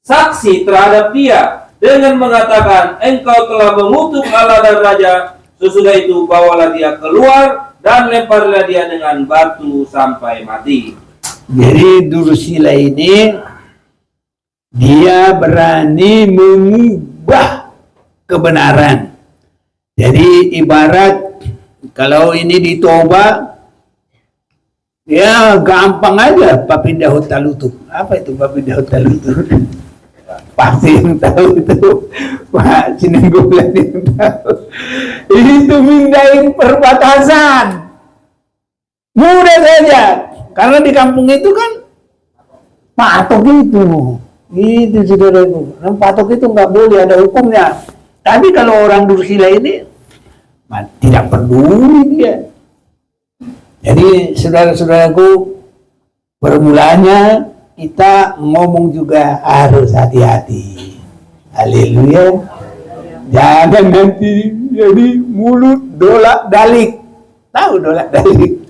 saksi terhadap dia dengan mengatakan, engkau telah mengutuk Allah dan Raja. Sesudah itu bawalah dia keluar dan lemparlah dia dengan batu sampai mati. Jadi Dursila ini dia berani mengubah kebenaran. Jadi ibarat kalau ini ditoba, ya gampang aja papindah talutuk. Apa itu papindah talutuk? Pasti yang tahu itu Pak Sinenggolan yang tahu. Itu mindahin perbatasan. Mudah saja. Karena di kampung itu kan patok itu. Itu saudaraku. Patok itu nggak boleh, ada hukumnya. Tapi kalau orang Dursila ini tidak peduli dia. Jadi saudara-saudaraku, permulaannya kita ngomong juga harus hati-hati. Haleluya. Jangan nanti jadi mulut dolak dalik. Tahu dolak dalik?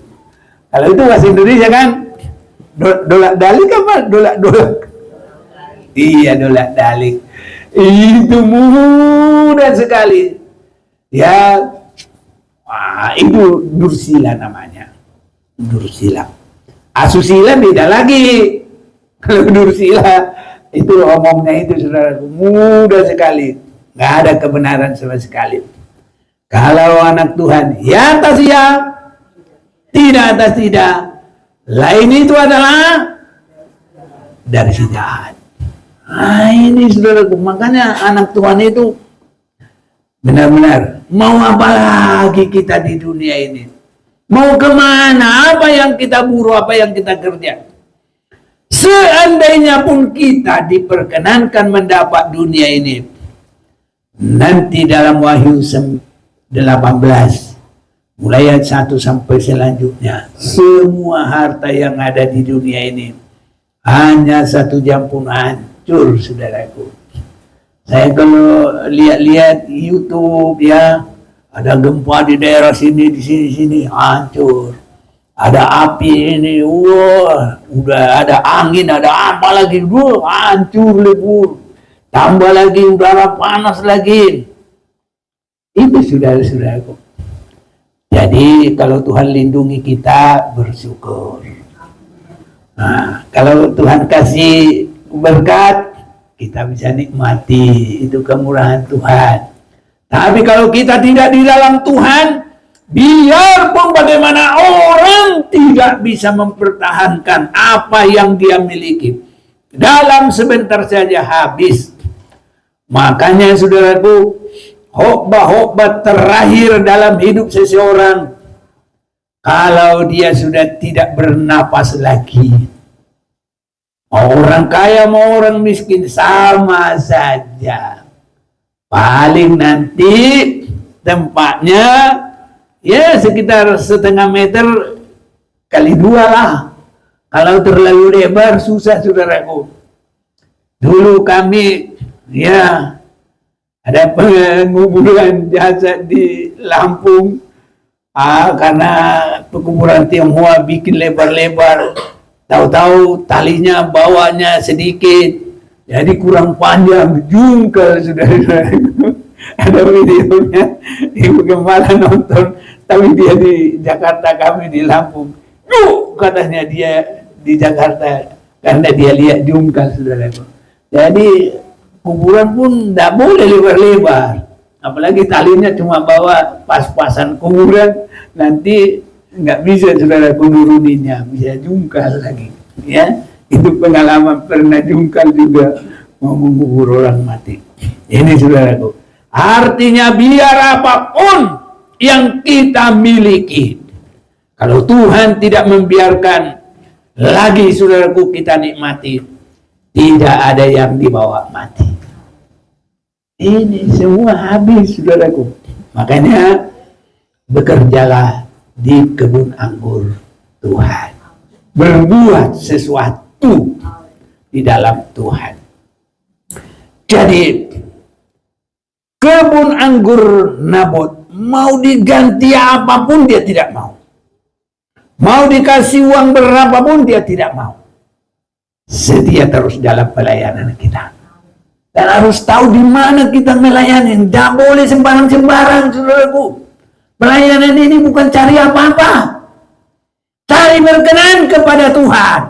Kalau itu bahasa Indonesia kan dolak dalik apa? Dolak. Iya, dolak dalik. Itu mudah sekali. Ya, itu Dursila namanya. Dursila. Asusila beda lagi. Kalau Dursila itu omongnya itu saudaraku mudah sekali, nggak ada kebenaran sama sekali. Kalau anak Tuhan ya atas ya, tidak atas tidak, lain itu adalah dari si jahat. Nah ini saudaraku, makanya anak Tuhan itu benar-benar mau apa lagi kita di dunia ini, mau kemana, apa yang kita buru, apa yang kita kerja. Seandainya pun kita diperkenankan mendapat dunia ini, nanti dalam Wahyu 18 mulai ayat 1 sampai selanjutnya, semua harta yang ada di dunia ini hanya 1 jam pun hancur, saudaraku. Saya kalau lihat-lihat YouTube ya, ada gempa di daerah sini, di sini hancur. Ada api ini, wah, udah ada angin, ada apa lagi, hancur lebur. Tambah lagi udara panas lagi. Itu saudara-saudaraku. Jadi kalau Tuhan lindungi kita, bersyukur. Nah, kalau Tuhan kasih berkat, kita bisa nikmati itu kemurahan Tuhan. Tapi kalau kita tidak di dalam Tuhan, biarpun bagaimana orang tidak bisa mempertahankan apa yang dia miliki, dalam sebentar saja habis. Makanya saudaraku, khotbah-khotbah terakhir dalam hidup seseorang, kalau dia sudah tidak bernapas lagi, mau orang kaya mau orang miskin sama saja. Paling nanti tempatnya ya sekitar setengah meter kali 2 lah. Kalau terlalu lebar susah saudaraku. Dulu kami ya ada penguburan jasad di Lampung, karena penguburan Tionghoa bikin lebar-lebar. Tahu-tahu talinya bawahnya sedikit, jadi kurang panjang, jungkel saudara. Ada videonya, ibu gembala nonton, tapi dia di Jakarta, kami di Lampung. Katanya dia di Jakarta karena dia lihat jungkel saudara. Jadi kuburan pun tidak boleh lebar-lebar, apalagi talinya cuma bawa pas-pasan kuburan, nanti nggak bisa saudara menuruninya, bisa jungkal lagi. Ya, itu pengalaman pernah jungkal juga mau mengubur orang mati. Ini saudaraku, artinya biar apapun yang kita miliki, kalau Tuhan tidak membiarkan lagi saudaraku kita nikmati, tidak ada yang dibawa mati. Ini semua habis saudaraku. Makanya bekerjalah di kebun anggur Tuhan. Berbuat sesuatu di dalam Tuhan. Jadi kebun anggur Nabot mau diganti apapun dia tidak mau. Mau dikasih uang berapapun dia tidak mau. Setia terus dalam pelayanan kita. Dan harus tahu di mana kita melayani. Tidak boleh sembarang-sembarang saudaraku. Pelayanan ini bukan cari apa-apa. Cari berkenan kepada Tuhan.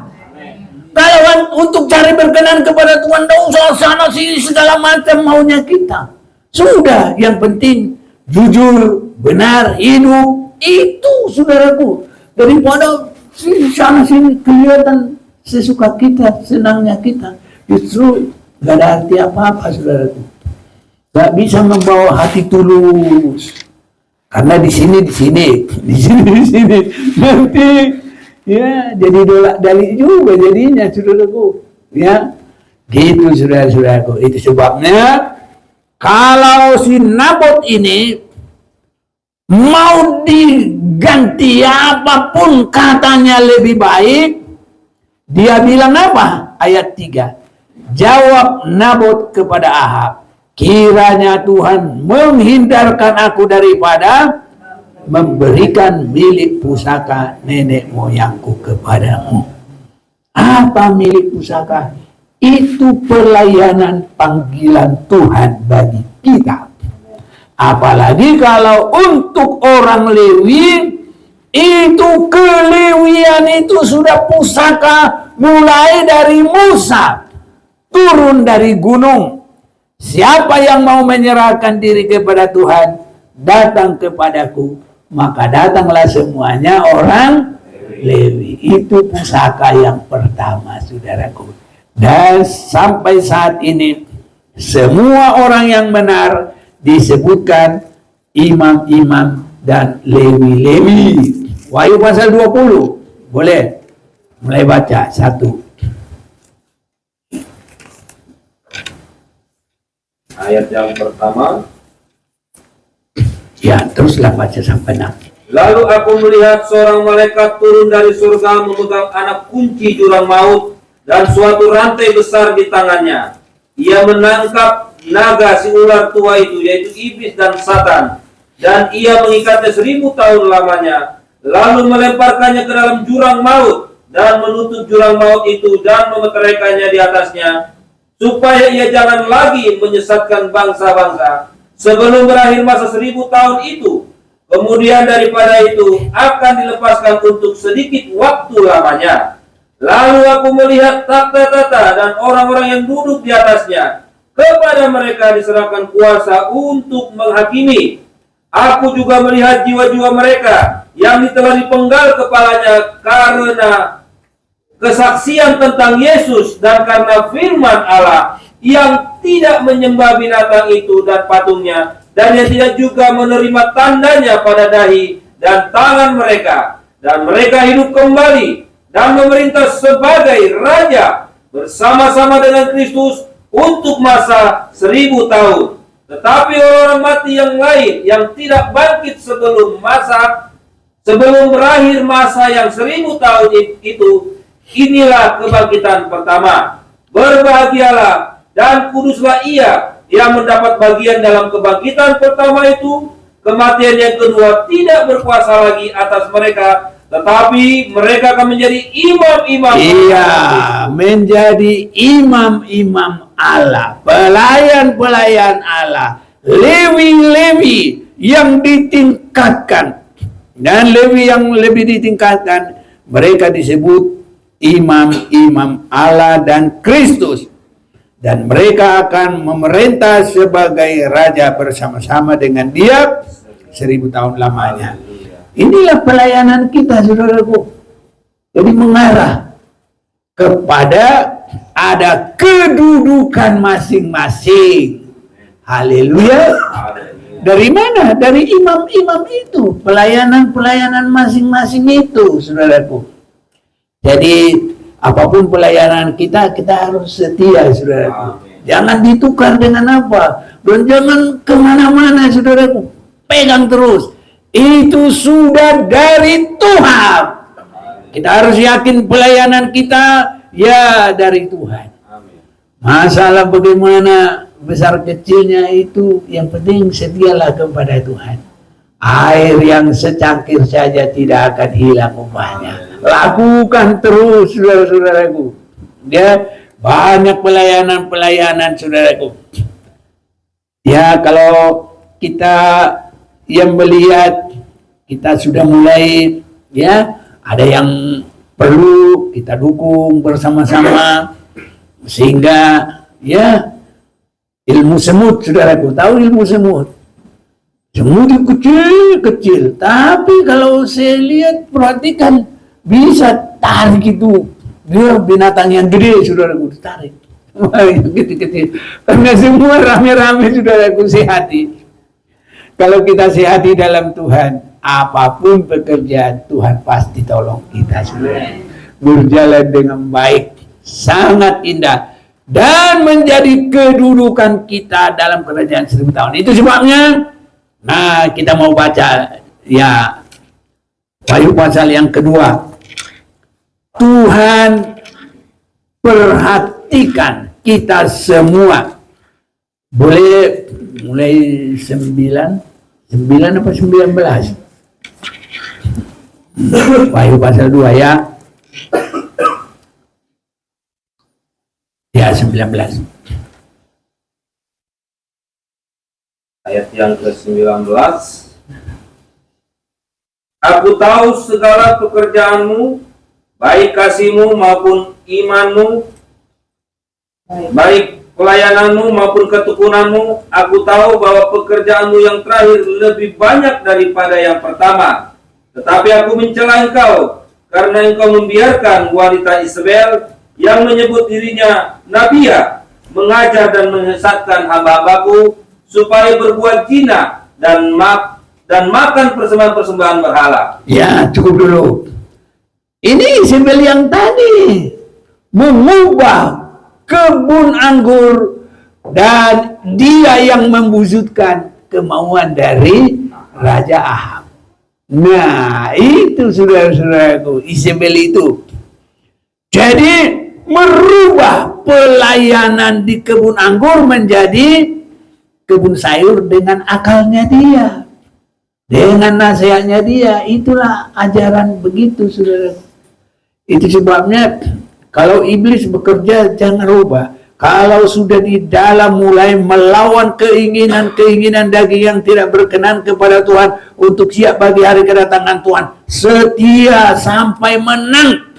Kalau untuk cari berkenan kepada Tuhan, tidak usah sana sini segala macam maunya kita. Sudah, yang penting jujur, benar, hidup. Itu saudaraku. Daripada sana sini kelihatan sesuka kita, senangnya kita. Justru gak ada arti apa-apa saudaraku. Gak bisa membawa hati tulus. Karena di sini nanti ya jadi dolak-dalik juga jadinya saudaraku. Ya, gitu saudara-saudaraku. Itu sebabnya kalau si Nabot ini mau diganti apapun katanya lebih baik, dia bilang apa? Ayat 3. Jawab Nabot kepada Ahab, kiranya Tuhan menghindarkan aku daripada memberikan milik pusaka nenek moyangku kepadamu. Apa milik pusaka? Itu pelayanan panggilan Tuhan bagi kita. Apalagi kalau untuk orang Lewi, itu kelewian itu sudah pusaka mulai dari Musa turun dari gunung. Siapa yang mau menyerahkan diri kepada Tuhan, datang kepadaku, maka datanglah semuanya orang Lewi. Itu pusaka yang pertama saudaraku. Dan sampai saat ini semua orang yang benar disebutkan imam-imam dan Lewi-Lewi. Wahyu pasal 20. Boleh mulai baca 1. Ayat yang pertama. Ya, teruslah baca sampai 6. Lalu aku melihat seorang malaikat turun dari surga memegang anak kunci jurang maut dan suatu rantai besar di tangannya. Ia menangkap naga si ular tua itu, yaitu iblis dan Satan, dan ia mengikatnya 1000 tahun lamanya, lalu melemparkannya ke dalam jurang maut dan menutup jurang maut itu dan memeteraikannya di atasnya, supaya ia jangan lagi menyesatkan bangsa-bangsa sebelum berakhir masa 1000 tahun itu. Kemudian daripada itu akan dilepaskan untuk sedikit waktu lamanya. Lalu aku melihat takhta-takhta dan orang-orang yang duduk di atasnya. kepada mereka diserahkan kuasa untuk menghakimi. Aku juga melihat jiwa-jiwa mereka yang telah dipenggal kepalanya karena kesaksian tentang Yesus dan karena firman Allah, yang tidak menyembah binatang itu dan patungnya, dan yang tidak juga menerima tandanya pada dahi dan tangan mereka. Dan mereka hidup kembali dan memerintah sebagai raja bersama-sama dengan Kristus untuk masa 1000 tahun. Tetapi orang mati yang lain yang tidak bangkit sebelum berakhir masa yang 1000 tahun itu, inilah kebangkitan pertama. Berbahagialah dan kuduslah ia yang mendapat bagian dalam kebangkitan pertama itu. Kematian yang kedua tidak berkuasa lagi atas mereka, tetapi mereka akan menjadi imam-imam. Iya, menjadi imam-imam Allah, pelayan-pelayan Allah, Lewi-Lewi yang ditingkatkan. Dan Lewi yang lebih ditingkatkan, mereka disebut imam-imam Allah dan Kristus. Dan mereka akan memerintah sebagai raja bersama-sama dengan Dia 1000 tahun lamanya. Inilah pelayanan kita, saudaraku. Jadi mengarah kepada ada kedudukan masing-masing. Haleluya. Dari mana? Dari imam-imam itu. Pelayanan-pelayanan masing-masing itu, saudaraku. Jadi apapun pelayanan kita harus setia, saudaraku. Jangan ditukar dengan apa. Dan jangan kemana-mana, saudaraku. Pegang terus. Itu sudah dari Tuhan. Kita harus yakin pelayanan kita ya dari Tuhan. Masalah bagaimana besar kecilnya itu, yang penting setialah kepada Tuhan. Air yang secangkir saja tidak akan hilang upahnya. Lakukan terus, saudara-saudaraku. Ya, banyak pelayanan-pelayanan, saudaraku. Ya, kalau kita yang melihat, kita sudah mulai, ya, ada yang perlu kita dukung bersama-sama, sehingga ya ilmu semut, saudaraku, tahu ilmu semut? Semut itu kecil-kecil, tapi kalau saya lihat, perhatikan, bisa tarik itu. Dia binatang yang gede, saudaraku, tarik. Yang kecil-kecil. Karena semua rame-rame, saudaraku, sehati. Kalau kita sehati dalam Tuhan, apapun pekerjaan, Tuhan pasti tolong kita, saudara. Berjalan dengan baik, sangat indah. Dan menjadi kedudukan kita dalam kerajaan 1000 tahun. Itu sebabnya, nah, kita mau baca, ya, Wahyu pasal yang kedua. Tuhan perhatikan kita semua. Boleh mulai 9 apa 19? Wahyu pasal 2 ya. Ya, 19. Ayat yang ke-19. Aku tahu segala pekerjaanmu, baik kasihmu maupun imanmu, baik pelayananmu maupun ketekunanmu. Aku tahu bahwa pekerjaanmu yang terakhir lebih banyak daripada yang pertama. Tetapi aku mencela engkau, karena engkau membiarkan wanita Isabel yang menyebut dirinya Nabiya mengajar dan menyesatkan hamba-hambaku supaya berbuat zina dan makan persembahan-persembahan berhala. Ya, cukup dulu. Ini Isabel yang tadi mengubah kebun anggur, dan dia yang membusukkan kemauan dari Raja Ahab. Nah, itu saudara-saudaraku, Isabel itu. Jadi merubah pelayanan di kebun anggur menjadi kebun sayur dengan akalnya dia, dengan nasihatnya dia. Itulah ajaran begitu, saudara. Itu sebabnya kalau iblis bekerja, jangan rubah. Kalau sudah di dalam mulai melawan keinginan-keinginan daging yang tidak berkenan kepada Tuhan untuk siap bagi hari kedatangan Tuhan, setia sampai menang.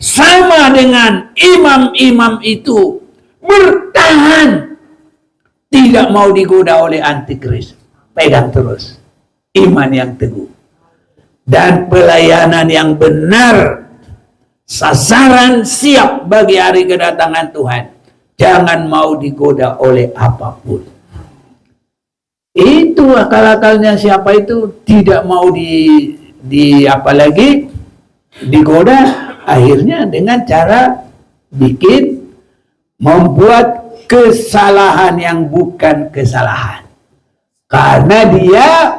Sama dengan imam-imam itu bertahan tidak mau digoda oleh antikris. Pegang terus iman yang teguh dan pelayanan yang benar, sasaran siap bagi hari kedatangan Tuhan. Jangan mau digoda oleh apapun. Itu akal-akalnya siapa itu, tidak mau apalagi digoda, akhirnya dengan cara membuat kesalahan yang bukan kesalahan. Karena dia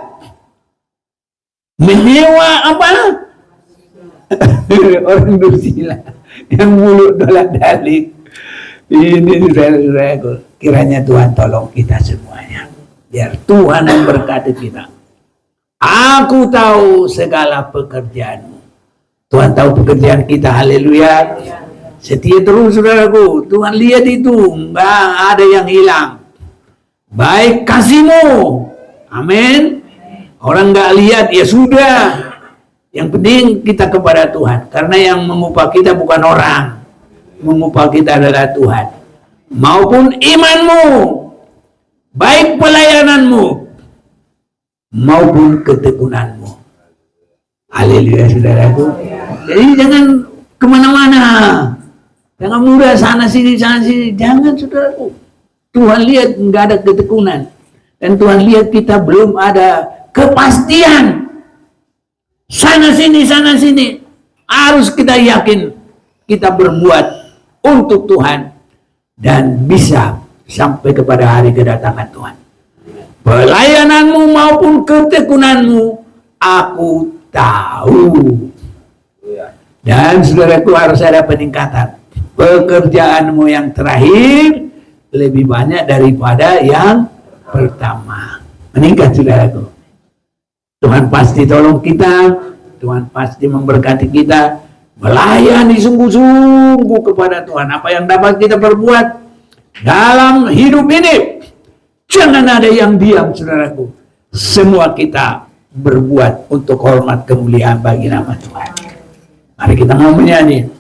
menyewa orang dursila yang mulut dolak-dalik. Ini saudara-saudaraku, kiranya Tuhan tolong kita semuanya. Biar Tuhan memberkati kita. Aku tahu segala pekerjaanmu. Tuhan tahu pekerjaan kita, haleluya. Setia terus saudaraku, Tuhan lihat itu, nggak ada yang hilang. Baik kasihmu, amin. Orang nggak lihat, ya sudah. Yang penting kita kepada Tuhan. Karena yang mengupah kita bukan orang. Mengupah kita adalah Tuhan. Maupun imanmu, baik pelayananmu, maupun ketekunanmu. Haleluya saudaraku. Jadi jangan kemana-mana. Jangan mudah sana sini. Jangan saudaraku. Tuhan lihat nggak ada ketekunan. Dan Tuhan lihat kita belum ada kepastian. Sana sini. Harus kita yakin kita berbuat untuk Tuhan dan bisa sampai kepada hari kedatangan Tuhan. Pelayananmu maupun ketekunanmu aku tahu. Dan saudaraku, harus ada peningkatan. Pekerjaanmu yang terakhir lebih banyak daripada yang pertama. Meningkat saudaraku. Tuhan pasti tolong kita. Tuhan pasti memberkati kita. Melayani sungguh-sungguh kepada Tuhan. Apa yang dapat kita perbuat dalam hidup ini. Jangan ada yang diam saudaraku. Semua kita berbuat untuk hormat kemuliaan bagi nama Tuhan. Mari kita mau menyanyi.